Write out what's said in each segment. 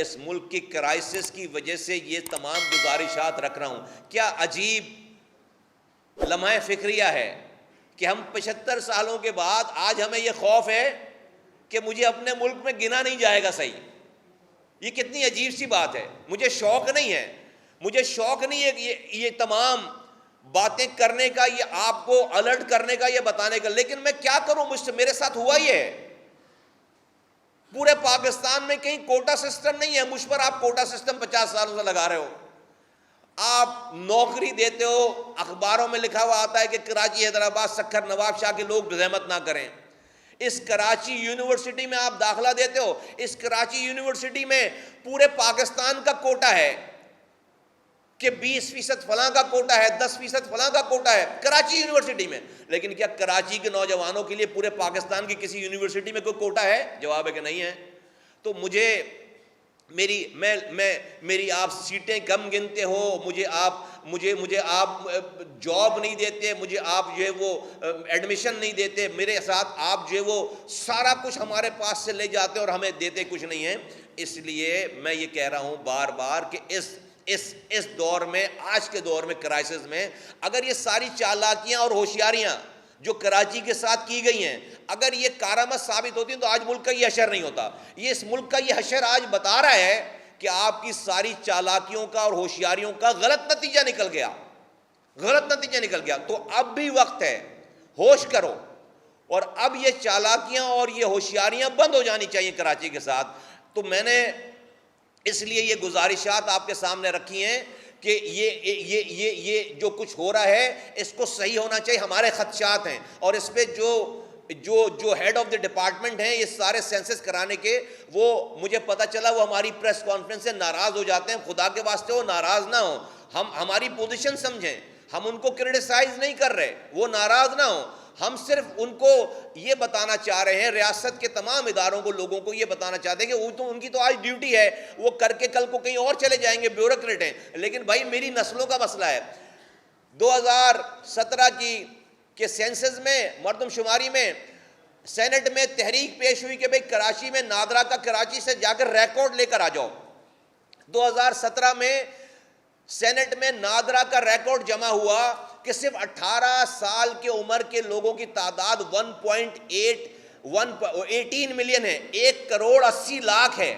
اس ملک کی کرائسس کی وجہ سے یہ تمام گزارشات رکھ رہا ہوں. کیا عجیب لمحہ فکریہ ہے کہ ہم 75 سالوں کے بعد آج ہمیں یہ خوف ہے کہ مجھے اپنے ملک میں گنا نہیں جائے گا صحیح. یہ کتنی عجیب سی بات ہے. مجھے شوق نہیں ہے کہ یہ تمام باتیں کرنے کا, یہ آپ کو الرٹ کرنے کا, یہ بتانے کا, لیکن میں کیا کروں, مجھ سے میرے ساتھ ہوا یہ ہے. پورے پاکستان میں کہیں کوٹا سسٹم نہیں ہے, مجھ پر آپ کوٹا سسٹم 50 سالوں سے لگا رہے ہو. آپ نوکری دیتے ہو, اخباروں میں لکھا ہوا آتا ہے کہ کراچی, حیدرآباد, سکھر, نواب شاہ کے لوگ زحمت نہ کریں. اس کراچی یونیورسٹی میں آپ داخلہ دیتے ہو, اس کراچی یونیورسٹی میں پورے پاکستان کا کوٹا ہے کہ 20% فلاں کا کوٹا ہے, 10% فلاں کا کوٹا ہے کراچی یونیورسٹی میں. لیکن کیا کراچی کے نوجوانوں کے لیے پورے پاکستان کی کسی یونیورسٹی میں کوئی کوٹا ہے؟ جواب ہے کہ نہیں ہے. تو میری آپ سیٹیں کم گنتے ہو, مجھے آپ جاب نہیں دیتے, مجھے آپ جو ہے وہ ایڈمیشن نہیں دیتے, میرے ساتھ آپ جو ہے وہ سارا کچھ ہمارے پاس سے لے جاتے اور ہمیں دیتے کچھ نہیں ہیں. اس لیے میں یہ کہہ رہا ہوں بار بار کہ اس دور میں, آج کے دور میں, کرائسس میں, اگر یہ ساری چالاکیاں اور ہوشیاریاں جو کراچی کے ساتھ کی گئی ہیں اگر یہ کارآمد ثابت ہوتی ہیں تو آج ملک کا یہ حشر نہیں ہوتا. یہ اس ملک کا یہ حشر آج بتا رہا ہے کہ آپ کی ساری چالاکیوں کا اور ہوشیاریوں کا غلط نتیجہ نکل گیا. تو اب بھی وقت ہے, ہوش کرو, اور اب یہ چالاکیاں اور یہ ہوشیاریاں بند ہو جانی چاہیے کراچی کے ساتھ. تو میں نے اس لیے یہ گزارشات آپ کے سامنے رکھی ہیں کہ یہ جو کچھ ہو رہا ہے اس کو صحیح ہونا چاہیے. ہمارے خدشات ہیں, اور اس پہ جو ہیڈ آف دی ڈپارٹمنٹ ہیں یہ سارے سینسس کرانے کے, وہ مجھے پتہ چلا وہ ہماری پریس کانفرنس سے ناراض ہو جاتے ہیں. خدا کے واسطے وہ ناراض نہ ہوں, ہم ہماری پوزیشن سمجھیں, ہم ان کو کرٹیسائز نہیں کر رہے, وہ ناراض نہ ہوں. ہم صرف ان کو یہ بتانا چاہ رہے ہیں, ریاست کے تمام اداروں کو, لوگوں کو یہ بتانا چاہتے ہیں کہ ان کی تو آج ڈیوٹی ہے, وہ کر کے کل کو کہیں اور چلے جائیں گے, بیوروکریٹ ہیں. لیکن بھائی میری نسلوں کا مسئلہ ہے. 2017 کے سینسس میں, مردم شماری میں, سینٹ میں تحریک پیش ہوئی کہ بھئی کراچی میں نادرا کا کراچی سے جا کر ریکارڈ لے کر آ جاؤ. 2017 میں سینٹ میں نادرا کا ریکارڈ جمع ہوا کہ صرف 18 سال کے عمر کے لوگوں کی تعداد 18 ملین ہے. 1 کروڑ 80 لاکھ ہے.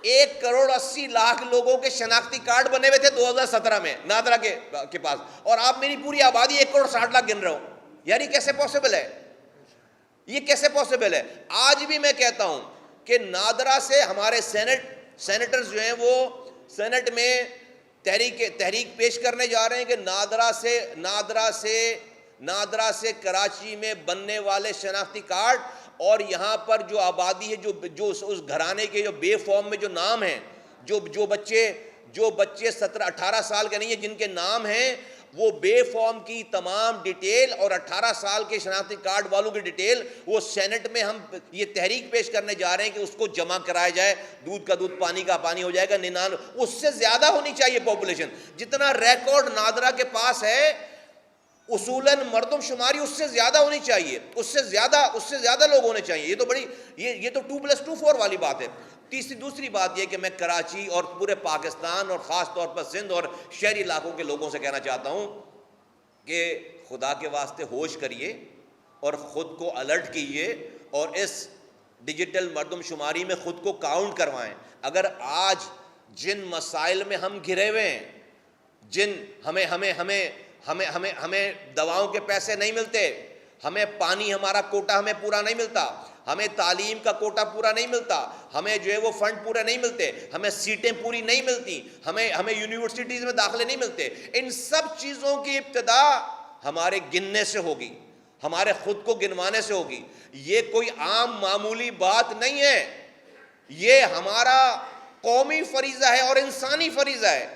1 کروڑ 80 لاکھ لوگوں کے شناختی کارڈ بنے ہوئے تھے 2017 میں نادرا کے پاس, اور آپ میری پوری آبادی 1 کروڑ 60 لاکھ گن رہے ہو. یار یہ کیسے پاسبل ہے؟ یہ کیسے پاسبل ہے؟ آج بھی میں کہتا ہوں کہ نادرا سے ہمارے سینیٹرز جو ہیں وہ سینٹ میں تحریک پیش کرنے جا رہے ہیں کہ نادرا سے کراچی میں بننے والے شناختی کارڈ اور یہاں پر جو آبادی ہے, جو اس گھرانے کے جو بے فارم میں جو نام ہیں, جو بچے 17-18 سال کے نہیں ہیں, جن کے نام ہیں, وہ بے فارم کی تمام ڈیٹیل اور 18 سال کے شناختی کارڈ والوں کی ڈیٹیل وہ سینٹ میں ہم یہ تحریک پیش کرنے جا رہے ہیں کہ اس کو جمع کرایا جائے. دودھ کا دودھ, پانی کا پانی ہو جائے گا. 99 اس سے زیادہ ہونی چاہیے پاپولیشن. جتنا ریکارڈ نادرا کے پاس ہے اصولاً مردم شماری اس سے زیادہ ہونی چاہیے, اس سے زیادہ لوگ ہونے چاہیے. یہ تو 2+2=4 والی بات ہے. دوسری بات یہ کہ میں کراچی اور پورے پاکستان اور خاص طور پر سندھ اور شہری علاقوں کے لوگوں سے کہنا چاہتا ہوں کہ خدا کے واسطے ہوش کریے اور خود کو الرٹ کیجیے, اور اس ڈیجیٹل مردم شماری میں خود کو کاؤنٹ کروائیں. اگر آج جن مسائل میں ہم گھرے ہوئے ہیں, ہمیں دواؤں کے پیسے نہیں ملتے, ہمیں پانی, ہمارا کوٹا ہمیں پورا نہیں ملتا, ہمیں تعلیم کا کوٹا پورا نہیں ملتا, ہمیں جو ہے وہ فنڈ پورے نہیں ملتے, ہمیں سیٹیں پوری نہیں ملتی, ہمیں یونیورسٹیز میں داخلے نہیں ملتے. ان سب چیزوں کی ابتدا ہمارے گننے سے ہوگی, ہمارے خود کو گنوانے سے ہوگی. یہ کوئی عام معمولی بات نہیں ہے, یہ ہمارا قومی فریضہ ہے اور انسانی فریضہ ہے.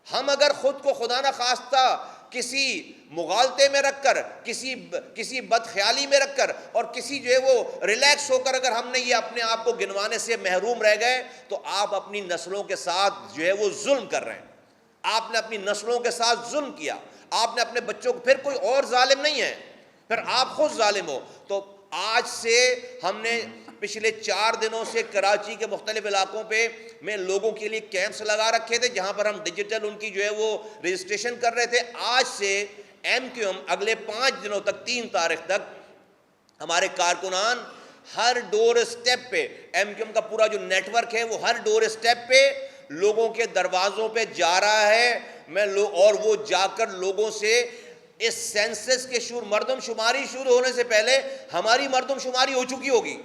ہم اگر خود کو خدا نہ خواستہ کسی مغالطے میں رکھ کر, کسی بدخیالی میں رکھ کر, اور کسی جو ہے وہ ریلیکس ہو کر اگر ہم نے یہ اپنے آپ کو گنوانے سے محروم رہ گئے تو آپ اپنی نسلوں کے ساتھ جو ہے وہ ظلم کر رہے ہیں. آپ نے اپنی نسلوں کے ساتھ ظلم کیا, آپ نے اپنے بچوں کو, پھر کوئی اور ظالم نہیں ہے, پھر آپ خود ظالم ہو. تو آج سے ہم نے پچھلے 4 دنوں سے کراچی کے مختلف علاقوں پہ میں لوگوں کے لیے کیمپس لگا رکھے تھے جہاں پر ہم ڈیجیٹل ان کی جو ہے وہ رجسٹریشن کر رہے تھے. آج سے ایم کیو ایم اگلے 5 دنوں تک 3 تاریخ تک ہمارے کارکنان ہر ڈور اسٹیپ پہ ایم کیو ایم کا پورا جو نیٹ ورک ہے وہ ہر ڈور اسٹیپ پہ لوگوں کے دروازوں پہ جا رہا ہے. اور وہ جا کر لوگوں سے اس سینسس کے مردم شماری شروع ہونے سے پہلے ہماری مردم شماری ہو چکی ہوگی,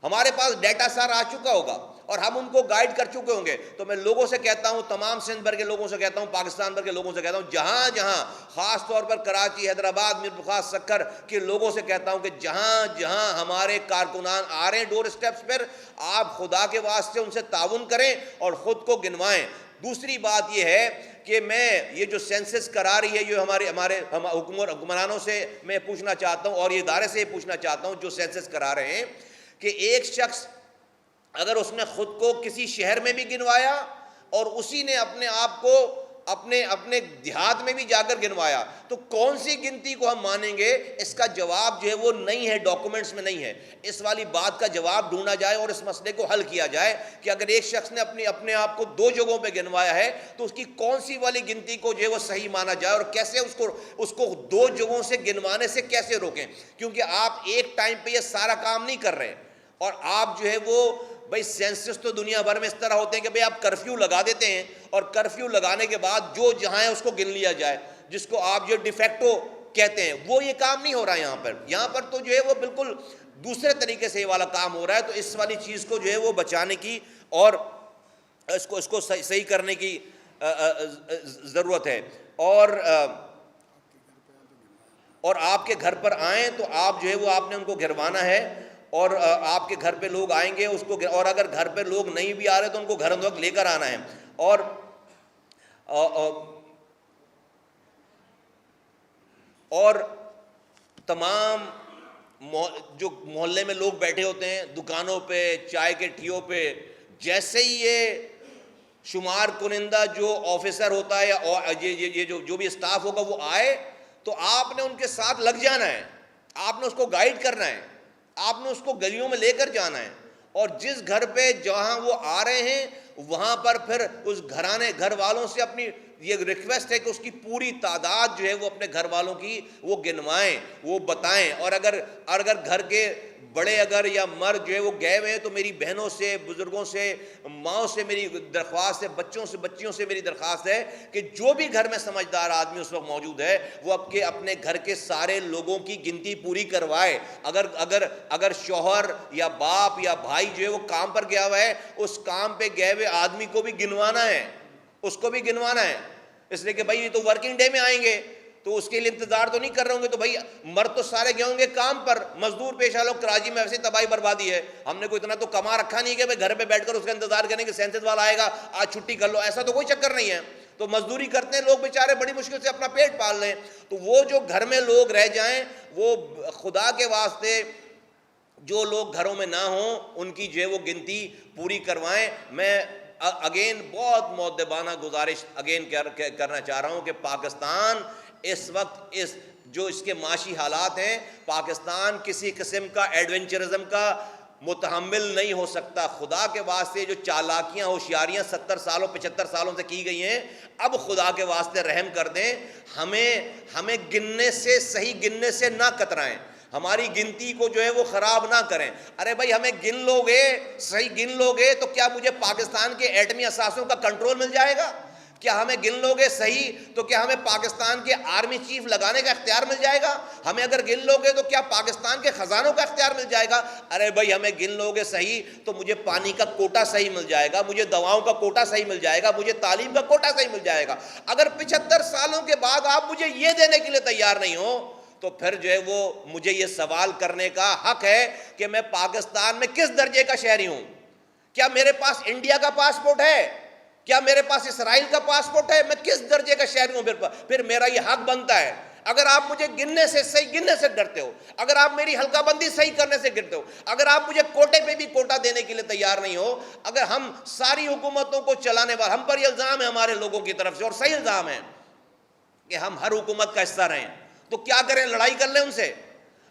ہمارے پاس ڈیٹا سارا آ چکا ہوگا اور ہم ان کو گائیڈ کر چکے ہوں گے. تو میں لوگوں سے کہتا ہوں, تمام سندھ بھر کے لوگوں سے کہتا ہوں, پاکستان بھر کے لوگوں سے کہتا ہوں, جہاں جہاں خاص طور پر کراچی, حیدرآباد, میر بخار, سکر کے لوگوں سے کہتا ہوں کہ جہاں جہاں ہمارے کارکنان آ رہے ہیں ڈور اسٹیپس پر, آپ خدا کے واسطے ان سے تعاون کریں اور خود کو گنوائیں. دوسری بات یہ ہے کہ میں یہ جو سینسس کرا رہی ہے, یہ ہمارے حکمرانوں سے میں پوچھنا چاہتا ہوں اور یہ ادارے سے یہ پوچھنا چاہتا ہوں جو سینسس کرا رہے ہیں, کہ ایک شخص اگر اس نے خود کو کسی شہر میں بھی گنوایا اور اسی نے اپنے آپ کو اپنے دیہات میں بھی جا کر گنوایا, تو کون سی گنتی کو ہم مانیں گے؟ اس کا جواب جو ہے وہ نہیں ہے, ڈاکومنٹس میں نہیں ہے. اس والی بات کا جواب ڈھونڈا جائے اور اس مسئلے کو حل کیا جائے کہ اگر ایک شخص نے اپنے آپ کو 2 جگہوں پہ گنوایا ہے تو اس کی کون سی والی گنتی کو جو ہے وہ صحیح مانا جائے, اور کیسے اس کو 2 جگہوں سے گنوانے سے کیسے روکیں. کیونکہ آپ ایک ٹائم پہ یہ سارا کام نہیں کر رہے, اور آپ جو ہے وہ بھائی سینسس تو دنیا بھر میں اس طرح ہوتے ہیں کہ بھائی آپ کرفیو لگا دیتے ہیں اور کرفیو لگانے کے بعد جو جہاں ہے اس کو گن لیا جائے, جس کو آپ جو ڈیفیکٹو کہتے ہیں. وہ یہ کام نہیں ہو رہا یہاں پر تو جو ہے وہ بالکل دوسرے طریقے سے یہ والا کام ہو رہا ہے. تو اس والی چیز کو جو ہے وہ بچانے کی اور اس کو صحیح کرنے کی ضرورت ہے. اور آپ کے گھر پر آئیں تو آپ جو ہے وہ آپ نے ان کو گھروانا ہے, اور آپ کے گھر پہ لوگ آئیں گے اس کو, اور اگر گھر پہ لوگ نہیں بھی آ رہے تو ان کو گھر وقت لے کر آنا ہے. اور تمام جو محلے میں لوگ بیٹھے ہوتے ہیں دکانوں پہ, چائے کے ٹھیوں پہ, جیسے ہی یہ شمار کنندہ جو آفیسر ہوتا ہے یا یہ جو بھی اسٹاف ہوگا وہ آئے تو آپ نے ان کے ساتھ لگ جانا ہے, آپ نے اس کو گائیڈ کرنا ہے, آپ نے اس کو گلیوں میں لے کر جانا ہے, اور جس گھر پہ جہاں وہ آ رہے ہیں وہاں پر پھر اس گھر والوں سے اپنی یہ ریکویسٹ ہے کہ اس کی پوری تعداد جو ہے وہ اپنے گھر والوں کی وہ گنوائیں, وہ بتائیں. اور اگر گھر کے بڑے یا مرد جو ہے وہ گئے ہوئے ہیں تو میری بہنوں سے, بزرگوں سے, ماؤں سے میری درخواست ہے, بچیوں سے میری درخواست ہے کہ جو بھی گھر میں سمجھدار آدمی اس وقت موجود ہے وہ اپنے گھر کے سارے لوگوں کی گنتی پوری کروائے. اگر شوہر یا باپ یا بھائی جو ہے وہ کام پر گیا ہوا ہے, اس کام پہ گئے ہوئے آدمی کو بھی گنوانا ہے, اس کو بھی گنوانا ہے. اس لیے کہ بھائی یہ تو ورکنگ ڈے میں آئیں گے تو اس کے لیے انتظار تو نہیں کر رہے ہوں گے, تو بھائی مرد تو سارے گئے ہوں گے کام پر, مزدور پیشہ لوگ کراچی میں ویسے تباہی بربادی ہے. ہم نے کوئی اتنا تو کما رکھا نہیں کہ بھائی گھر پہ بیٹھ کر اس کا انتظار کریں کہ سینسس والا آئے گا آج چھٹی کر لو, ایسا تو کوئی چکر نہیں ہے. تو مزدوری کرتے ہیں لوگ بیچارے, بڑی مشکل سے اپنا پیٹ پال رہے ہیں. تو وہ جو گھر میں لوگ رہ جائیں وہ خدا کے واسطے جو لوگ گھروں میں نہ ہوں ان کی جو ہے وہ گنتی پوری کروائیں. میں اگین بہت مؤدبانہ گزارش کرنا چاہ رہا ہوں کہ پاکستان اس وقت اس کے معاشی حالات ہیں, پاکستان کسی قسم کا ایڈونچرزم کا متحمل نہیں ہو سکتا. خدا کے واسطے جو چالاکیاں ہوشیاریاں 70 سالوں 75 سالوں سے کی گئی ہیں, اب خدا کے واسطے رحم کر دیں. ہمیں صحیح گننے سے نہ کترائیں, ہماری گنتی کو جو ہے وہ خراب نہ کریں. ارے بھائی ہمیں صحیح گن لو گے تو کیا مجھے پاکستان کے ایٹمی اثاثوں کا کنٹرول مل جائے گا؟ کیا ہمیں گن لو گے صحیح تو کیا ہمیں پاکستان کے آرمی چیف لگانے کا اختیار مل جائے گا؟ ہمیں اگر گن لو گے تو کیا پاکستان کے خزانوں کا اختیار مل جائے گا؟ ارے بھائی ہمیں گن لو گے صحیح تو مجھے پانی کا کوٹا صحیح مل جائے گا, مجھے دواؤں کا کوٹا صحیح مل جائے گا, مجھے تعلیم کا کوٹا صحیح مل جائے گا. اگر 75 سالوں کے بعد آپ مجھے یہ دینے کے لیے تیار نہیں ہو تو پھر جو ہے وہ مجھے یہ سوال کرنے کا حق ہے کہ میں پاکستان میں کس درجے کا شہری ہوں. کیا میرے پاس انڈیا کا پاسپورٹ ہے؟ کیا میرے پاس اسرائیل کا پاسپورٹ ہے؟ میں کس درجے کا شہری ہوں؟ پھر میرا یہ حق بنتا ہے. اگر آپ مجھے گننے سے ڈرتے ہو, اگر آپ میری حلقہ بندی صحیح کرنے سے ڈرتے ہو, اگر آپ مجھے کوٹے پہ بھی کوٹا دینے کے لیے تیار نہیں ہو, اگر ہم ساری حکومتوں کو چلانے والے, ہم پر یہ الزام ہے ہمارے لوگوں کی طرف سے اور صحیح الزام ہے کہ ہم ہر حکومت کا حصہ رہیں, تو کیا کریں؟ لڑائی کر لیں ان سے.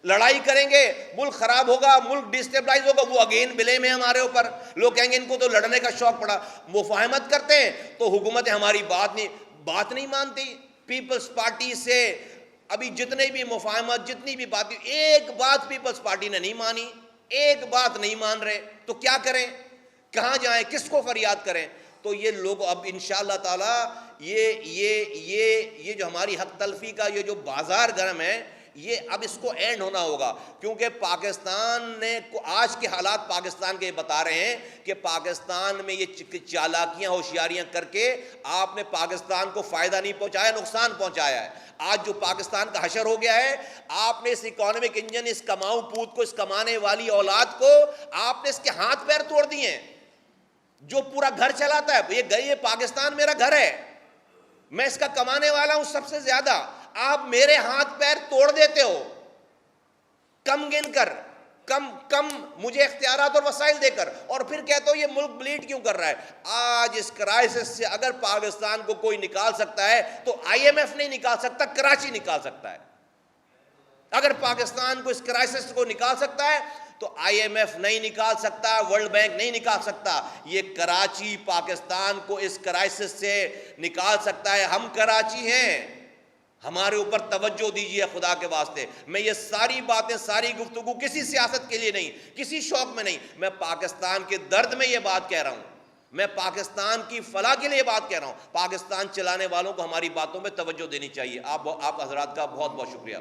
لڑائی کریں گے ملک خراب ہوگا, ملک ڈسٹیبلائز ہوگا, وہ اگین بلیم ہے ہمارے اوپر. لوگ کہیں گے ان کو تو لڑنے کا شوق پڑا. مفاہمت کرتے ہیں تو حکومتیں ہماری بات نہیں مانتی. پیپلز پارٹی سے ابھی جتنے بھی مفاہمت, جتنی بھی باتیں, ایک بات پیپلز پارٹی نے نہیں مانی, ایک بات نہیں مان رہے. تو کیا کریں, کہاں جائیں, کس کو فریاد کریں؟ تو یہ لوگ اب انشاءاللہ تعالی یہ جو ہماری حق تلفی کا یہ جو بازار گرم ہے, یہ اب اس کو اینڈ ہونا ہوگا. کیونکہ پاکستان نے آج کے حالات پاکستان کے بتا رہے ہیں کہ پاکستان میں یہ چالاکیاں ہوشیاریاں کر کے آپ نے پاکستان کو فائدہ نہیں پہنچایا, نقصان پہنچایا ہے. آج جو پاکستان کا حشر ہو گیا ہے, آپ نے اس اکانومک انجن, اس کماؤ پوت کو, اس کمانے والی اولاد کو آپ نے اس کے ہاتھ پیر توڑ دیے ہیں. جو پورا گھر چلاتا ہے, یہ پاکستان میرا گھر ہے, میں اس کا کمانے والا ہوں سب سے زیادہ, آپ میرے ہاتھ پیر توڑ دیتے ہو کم گن کر, کم مجھے اختیارات اور وسائل دے کر, اور پھر کہتے ہو یہ ملک بلیڈ کیوں کر رہا ہے. آج اس کرائسس سے اگر پاکستان کو کوئی نکال سکتا ہے تو IMF نہیں نکال سکتا, کراچی نکال سکتا ہے. اگر پاکستان کو اس کرائسس کو نکال سکتا ہے تو IMF نہیں نکال سکتا, ورلڈ بینک نہیں نکال سکتا. یہ کراچی پاکستان کو اس کرائسس سے نکال سکتا ہے. ہم کراچی ہیں, ہمارے اوپر توجہ دیجیے خدا کے واسطے. میں یہ ساری باتیں, ساری گفتگو کسی سیاست کے لیے نہیں, کسی شوق میں نہیں, میں پاکستان کے درد میں یہ بات کہہ رہا ہوں, میں پاکستان کی فلاح کے لیے بات کہہ رہا ہوں. پاکستان چلانے والوں کو ہماری باتوں میں توجہ دینی چاہیے. آپ حضرات کا بہت بہت شکریہ.